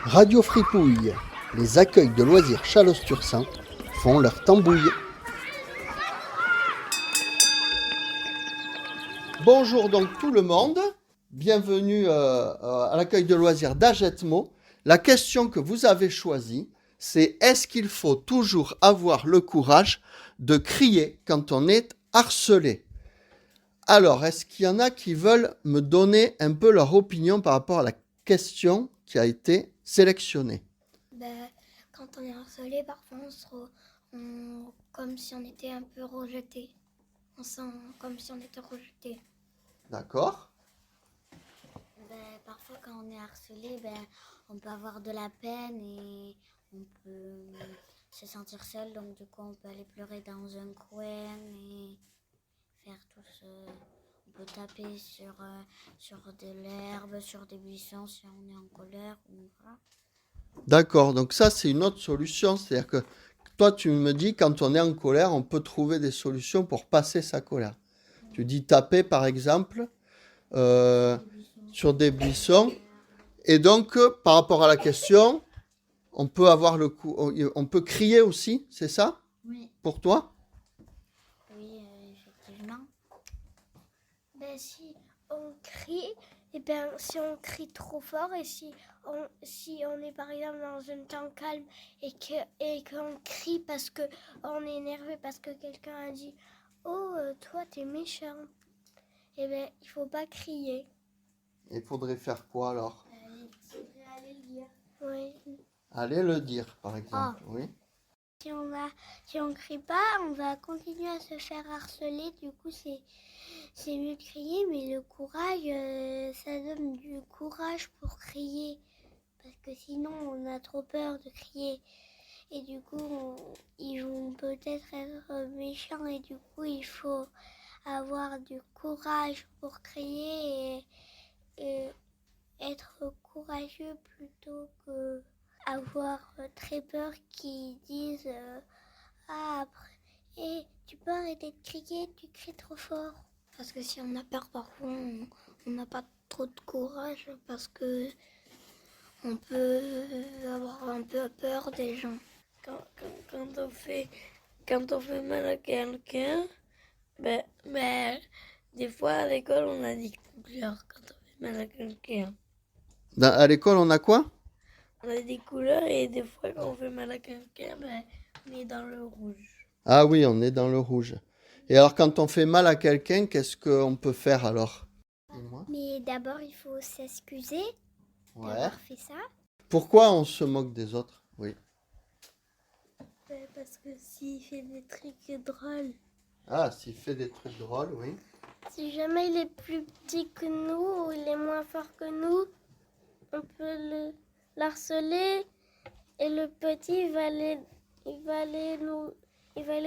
Radio Fripouille, les accueils de loisirs Chalosse-Tursan font leur tambouille. Bonjour donc tout le monde, bienvenue à l'accueil de loisirs d'Agetmo. La question que vous avez choisie, c'est est-ce qu'il faut toujours avoir le courage de crier quand on est harcelé? Alors, est-ce qu'il y en a qui veulent me donner un peu leur opinion par rapport à la question qui a été sélectionnée? Quand on est harcelé, parfois comme si on était un peu rejeté. On sent comme si on était rejeté. D'accord. Parfois, quand on est harcelé, on peut avoir de la peine et on peut se sentir seul. Donc, du coup, on peut aller pleurer dans un coin et faire tout ça. On peut taper sur de l'herbe, sur des buissons si on est en colère. Voilà. D'accord, donc ça c'est une autre solution, c'est-à-dire que toi tu me dis quand on est en colère, on peut trouver des solutions pour passer sa colère. Tu dis taper par exemple sur des buissons, et donc par rapport à la question, on peut avoir on peut crier aussi, c'est ça? Oui. Pour toi? Oui, effectivement. Si on crie, si on crie trop fort et si on est par exemple dans un temps calme et qu'on crie parce qu'on est énervé parce que quelqu'un a dit « Oh, toi, t'es méchant », il faut pas crier. Il faudrait faire quoi alors? Il faudrait aller le dire. Oui. Aller le dire par exemple, oui. Si on crie pas, on va continuer à se faire harceler. Du coup, c'est mieux de crier, mais le courage, ça donne du courage pour crier. Parce que sinon, on a trop peur de crier. Et du coup, ils vont peut-être être méchants. Et du coup, il faut avoir du courage pour crier et être courageux plutôt que avoir très peur qu'ils disent après, tu peux arrêter de crier, tu cries trop fort. Parce que si on a peur, parfois on n'a pas trop de courage parce que on peut avoir un peu peur des gens. Quand on fait mal à quelqu'un, des fois à l'école on a des couleurs quand on fait mal à quelqu'un. À l'école on a quoi? On a des couleurs et des fois quand on fait mal à quelqu'un, on est dans le rouge. Ah oui, on est dans le rouge. Et alors quand on fait mal à quelqu'un, qu'est-ce qu'on peut faire alors? Mais d'abord, il faut s'excuser Ouais. d'avoir fait ça. Pourquoi on se moque des autres? Oui. Parce que s'il fait des trucs drôles. Ah, s'il fait des trucs drôles, oui. Si jamais il est plus petit que nous ou il est moins fort que nous, on peut l'harceler et le petit il va aller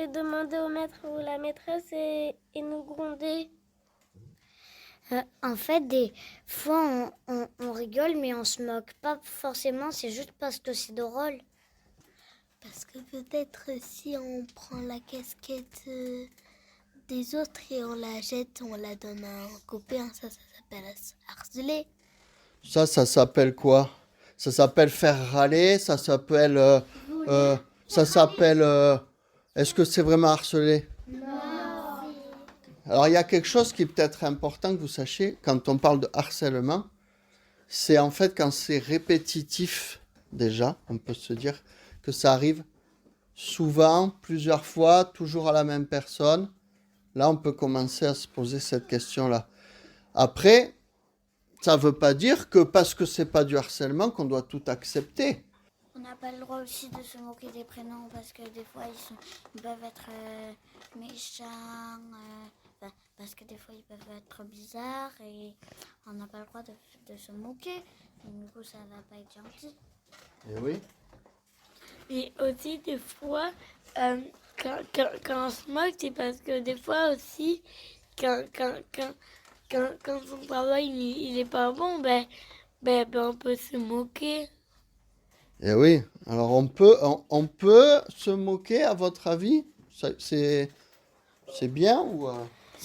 demander au maître ou la maîtresse et nous gronder. En fait, des fois, on rigole, mais on se moque pas forcément, c'est juste parce que c'est drôle. Parce que peut-être si on prend la casquette des autres et on la jette, on la donne à un copain, ça s'appelle harceler. Ça s'appelle quoi? Ça s'appelle faire râler, ça s'appelle... est-ce que c'est vraiment harceler? Alors, il y a quelque chose qui est peut-être important que vous sachiez, quand on parle de harcèlement, c'est en fait quand c'est répétitif, déjà, on peut se dire que ça arrive souvent, plusieurs fois, toujours à la même personne. Là, on peut commencer à se poser cette question-là. Après, ça ne veut pas dire que parce que c'est pas du harcèlement qu'on doit tout accepter. On n'a pas le droit aussi de se moquer des prénoms parce que des fois ils peuvent être méchants, parce que des fois ils peuvent être bizarres et on n'a pas le droit de se moquer. Donc, du coup, ça va pas être gentil. Et oui. Et aussi des fois, quand on se moque, c'est parce que des fois aussi, quand son travail il est pas bon, on peut se moquer. Et oui. Alors on peut se moquer à votre avis? C'est bien ou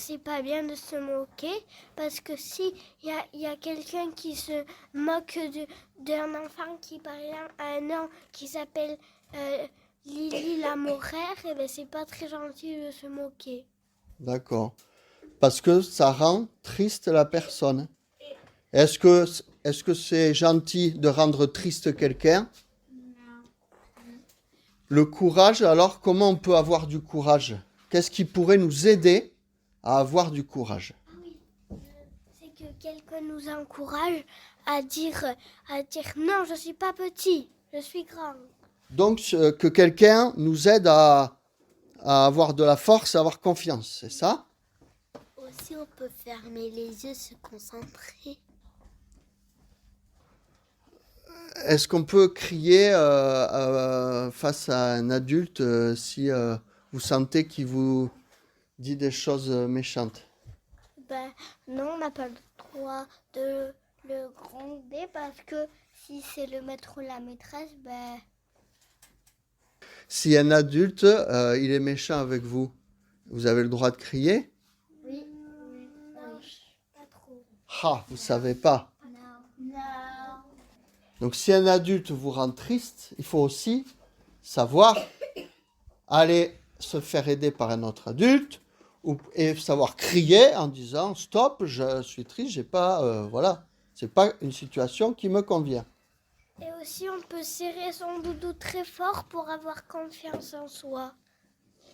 c'est pas bien de se moquer, parce que si y a quelqu'un qui se moque d'un enfant qui, par exemple, a un nom qui s'appelle Lily Lamoraire, et ben c'est pas très gentil de se moquer. D'accord. Parce que ça rend triste la personne. Est-ce que c'est gentil de rendre triste quelqu'un? Le courage, alors comment on peut avoir du courage? Qu'est-ce qui pourrait nous aider à avoir du courage? C'est que quelqu'un nous encourage à dire non, je suis pas petit, je suis grand. Donc que quelqu'un nous aide à avoir de la force, à avoir confiance, c'est ça? Aussi, on peut fermer les yeux, se concentrer. Est-ce qu'on peut crier face à un adulte si vous sentez qu'il vous dit des choses méchantes? Ben, non, on n'a pas le droit de le gronder parce que si c'est le maître ou la maîtresse, ben... Si un adulte, il est méchant avec vous, vous avez le droit de crier? Oui. Non, pas trop. Ah, vous savez pas. Non. Donc si un adulte vous rend triste, il faut aussi savoir aller se faire aider par un autre adulte et savoir crier en disant stop, je suis triste, j'ai pas, voilà, c'est pas une situation qui me convient. Et aussi, on peut serrer son doudou très fort pour avoir confiance en soi.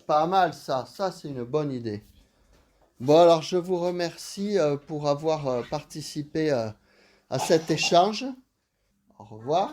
Pas mal ça c'est une bonne idée. Bon alors je vous remercie pour avoir participé à cet échange. Au revoir.